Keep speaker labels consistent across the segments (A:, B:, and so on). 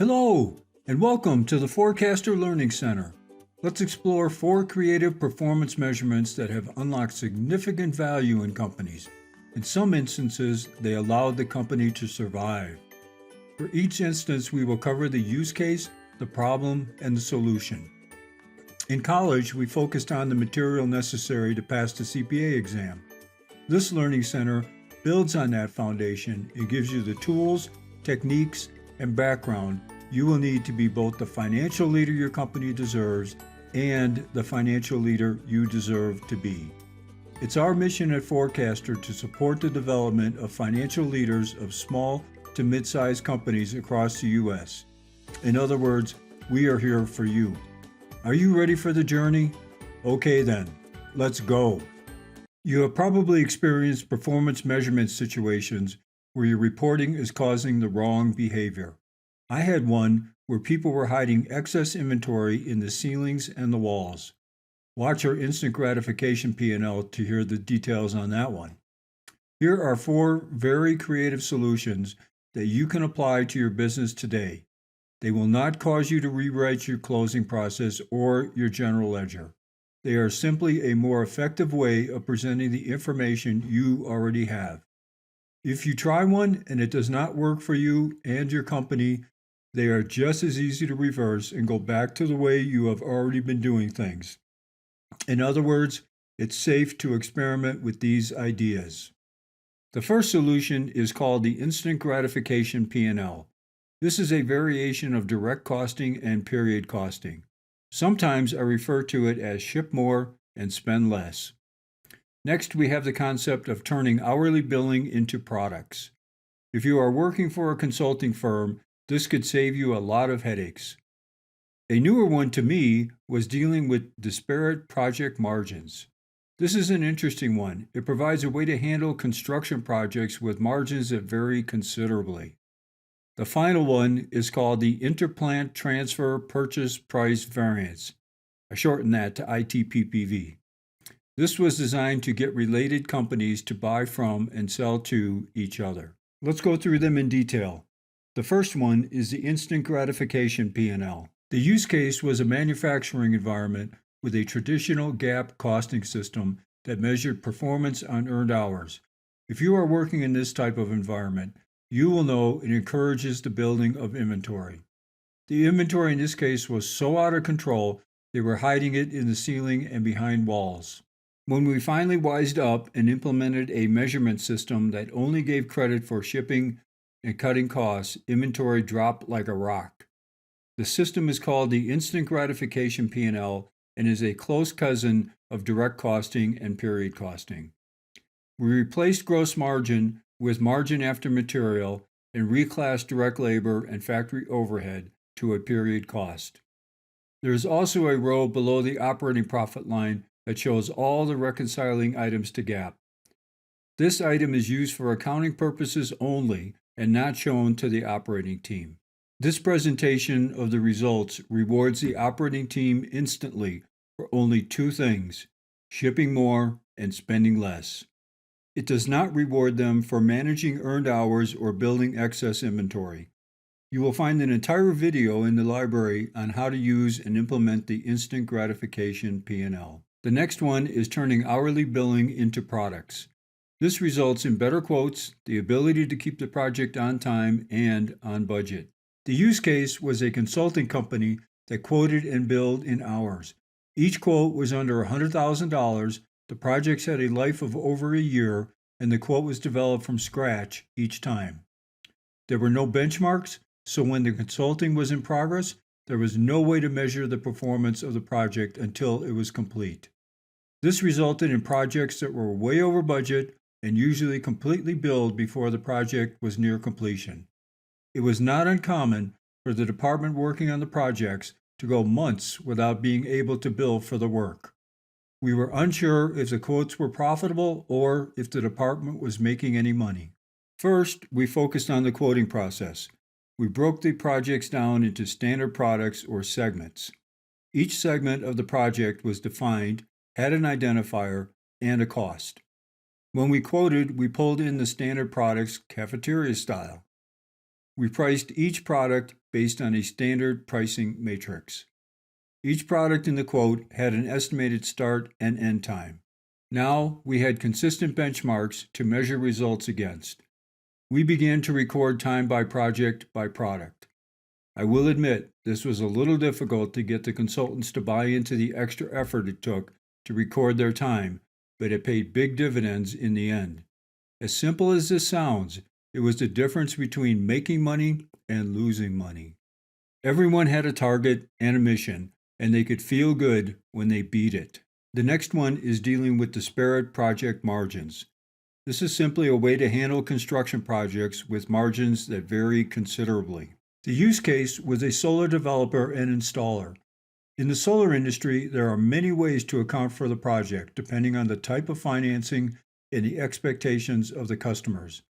A: Hello, and welcome to the Forecaster Learning Center. Let's explore 4 creative performance measurements that have unlocked significant value in companies. In some instances, they allowed the company to survive. For each instance, we will cover the use case, the problem, and the solution. In college, we focused on the material necessary to pass the CPA exam. This Learning Center builds on that foundation and gives you the tools, techniques, and background you will need to be both the financial leader your company deserves and the financial leader you deserve to be. It's our mission at Forecaster to support the development of financial leaders of small to mid-sized companies across the U.S. In other words, we are here for you. Are you ready for the journey? Okay then, let's go. You have probably experienced performance measurement situations where your reporting is causing the wrong behavior. I had one where people were hiding excess inventory in the ceilings and the walls. Watch our instant gratification P&L to hear the details on that one. Here are 4 very creative solutions that you can apply to your business today. They will not cause you to rewrite your closing process or your general ledger. They are simply a more effective way of presenting the information you already have. If you try one and it does not work for you and your company, they are just as easy to reverse and go back to the way you have already been doing things. In other words, it's safe to experiment with these ideas. The first solution is called the instant gratification P&L. This is a variation of direct costing and period costing. Sometimes I refer to it as ship more and spend less. Next, we have the concept of turning hourly billing into products. If you are working for a consulting firm, this could save you a lot of headaches. A newer one to me was dealing with disparate project margins. This is an interesting one. It provides a way to handle construction projects with margins that vary considerably. The final one is called the Interplant Transfer Purchase Price Variance. I shorten that to ITPPV. This was designed to get related companies to buy from and sell to each other. Let's go through them in detail. The first one is the instant gratification P&L. The use case was a manufacturing environment with a traditional GAAP costing system that measured performance on earned hours. If you are working in this type of environment, you will know it encourages the building of inventory. The inventory in this case was so out of control, they were hiding it in the ceiling and behind walls. When we finally wised up and implemented a measurement system that only gave credit for shipping and cutting costs, inventory dropped like a rock. The system is called the instant gratification P&L and is a close cousin of direct costing and period costing. We replaced gross margin with margin after material and reclassed direct labor and factory overhead to a period cost. There is also a row below the operating profit line that shows all the reconciling items to GAAP. This item is used for accounting purposes only and not shown to the operating team. This presentation of the results rewards the operating team instantly for only 2 things: shipping more and spending less. It does not reward them for managing earned hours or building excess inventory. You will find an entire video in the library on how to use and implement the instant gratification P&L. The next one is turning hourly billing into products. This results in better quotes, the ability to keep the project on time and on budget. The use case was a consulting company that quoted and billed in hours. Each quote was under $100,000, the projects had a life of over a year, and the quote was developed from scratch each time. There were no benchmarks, so when the consulting was in progress, there was no way to measure the performance of the project until it was complete. This resulted in projects that were way over budget and usually completely billed before the project was near completion. It was not uncommon for the department working on the projects to go months without being able to bill for the work. We were unsure if the quotes were profitable or if the department was making any money. First, we focused on the quoting process. We broke the projects down into standard products or segments. Each segment of the project was defined, had an identifier, and a cost. When we quoted, we pulled in the standard products cafeteria style. We priced each product based on a standard pricing matrix. Each product in the quote had an estimated start and end time. Now we had consistent benchmarks to measure results against. We began to record time by project by product. I will admit this was a little difficult to get the consultants to buy into the extra effort it took to record their time, but it paid big dividends in the end. As simple as this sounds, it was the difference between making money and losing money. Everyone had a target and a mission, and they could feel good when they beat it. The next one is dealing with disparate project margins. This is simply a way to handle construction projects with margins that vary considerably. The use case was a solar developer and installer. In the solar industry, there are many ways to account for the project, depending on the type of financing and the expectations of the customers.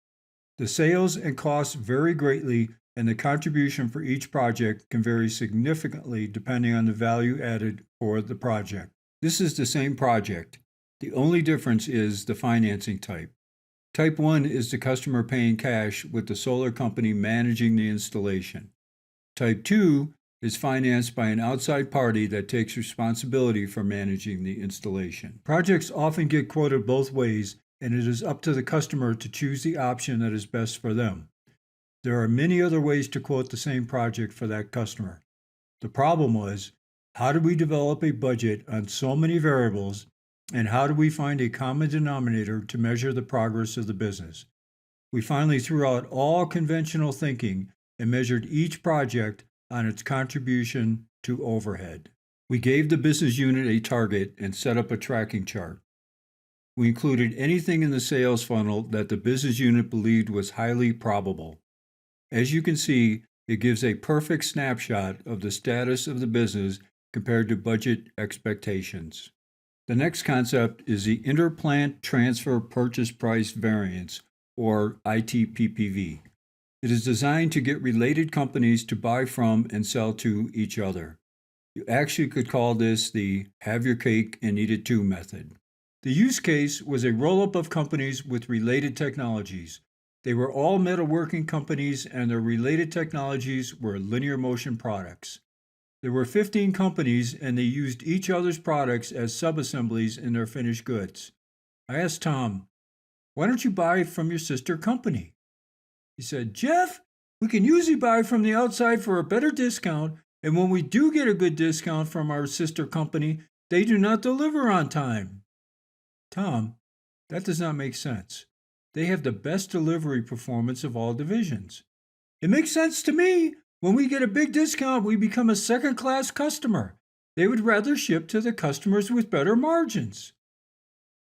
A: The sales and costs vary greatly, and the contribution for each project can vary significantly depending on the value added for the project. This is the same project. The only difference is the financing type. Type 1 is the customer paying cash with the solar company managing the installation. Type 2 is financed by an outside party that takes responsibility for managing the installation. Projects often get quoted both ways, and it is up to the customer to choose the option that is best for them. There are many other ways to quote the same project for that customer. The problem was, how do we develop a budget on so many variables, and how do we find a common denominator to measure the progress of the business? We finally threw out all conventional thinking and measured each project on its contribution to overhead. We gave the business unit a target and set up a tracking chart. We included anything in the sales funnel that the business unit believed was highly probable. As you can see, it gives a perfect snapshot of the status of the business compared to budget expectations. The next concept is the Interplant Transfer Purchase Price Variance, or ITPPV. It is designed to get related companies to buy from and sell to each other. You actually could call this the have your cake and eat it too method. The use case was a roll-up of companies with related technologies. They were all metalworking companies, and their related technologies were linear motion products. There were 15 companies, and they used each other's products as subassemblies in their finished goods. I asked Tom, "Why don't you buy from your sister company?" He said, "Jeff, we can usually buy from the outside for a better discount, and when we do get a good discount from our sister company, they do not deliver on time." Tom, that does not make sense. They have the best delivery performance of all divisions. It makes sense to me. When we get a big discount, we become a second-class customer. They would rather ship to the customers with better margins.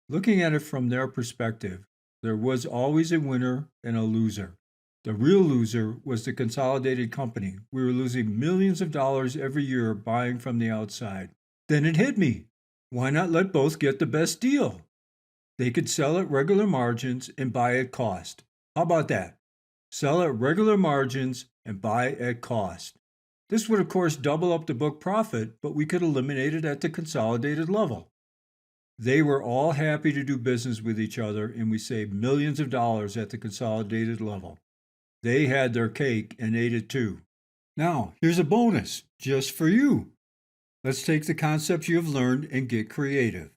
A: Looking at it from their perspective, there was always a winner and a loser. The real loser was the consolidated company. We were losing millions of dollars every year buying from the outside. Then it hit me. Why not let both get the best deal? They could sell at regular margins and buy at cost. How about that? Sell at regular margins and buy at cost. This would, of course, double up the book profit, but we could eliminate it at the consolidated level. They were all happy to do business with each other, and we saved millions of dollars at the consolidated level. They had their cake and ate it too. Now, here's a bonus just for you. Let's take the concepts you have learned and get creative.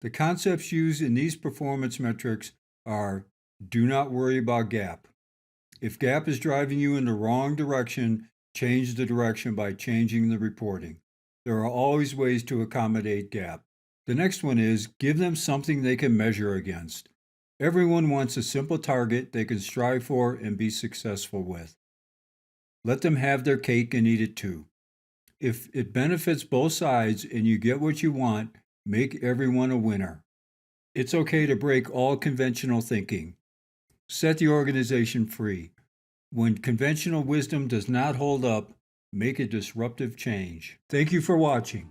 A: The concepts used in these performance metrics are: do not worry about gap. If gap is driving you in the wrong direction, change the direction by changing the reporting. There are always ways to accommodate gap. The next one is give them something they can measure against. Everyone wants a simple target they can strive for and be successful with. Let them have their cake and eat it too. If it benefits both sides and you get what you want, make everyone a winner. It's okay to break all conventional thinking. Set the organization free. When conventional wisdom does not hold up, make a disruptive change. Thank you for watching.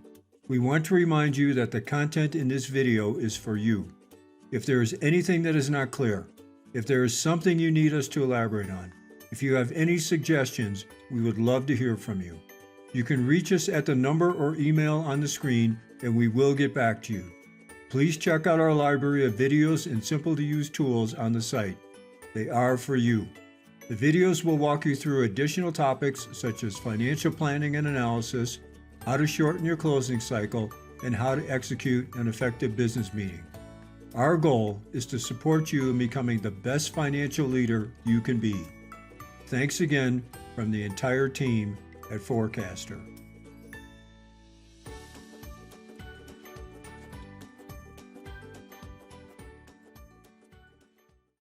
A: We want to remind you that the content in this video is for you. If there is anything that is not clear, if there is something you need us to elaborate on, if you have any suggestions, we would love to hear from you. You can reach us at the number or email on the screen, and we will get back to you. Please check out our library of videos and simple-to-use tools on the site. They are for you. The videos will walk you through additional topics such as financial planning and analysis, how to shorten your closing cycle, and how to execute an effective business meeting. Our goal is to support you in becoming the best financial leader you can be. Thanks again from the entire team at Forecaster.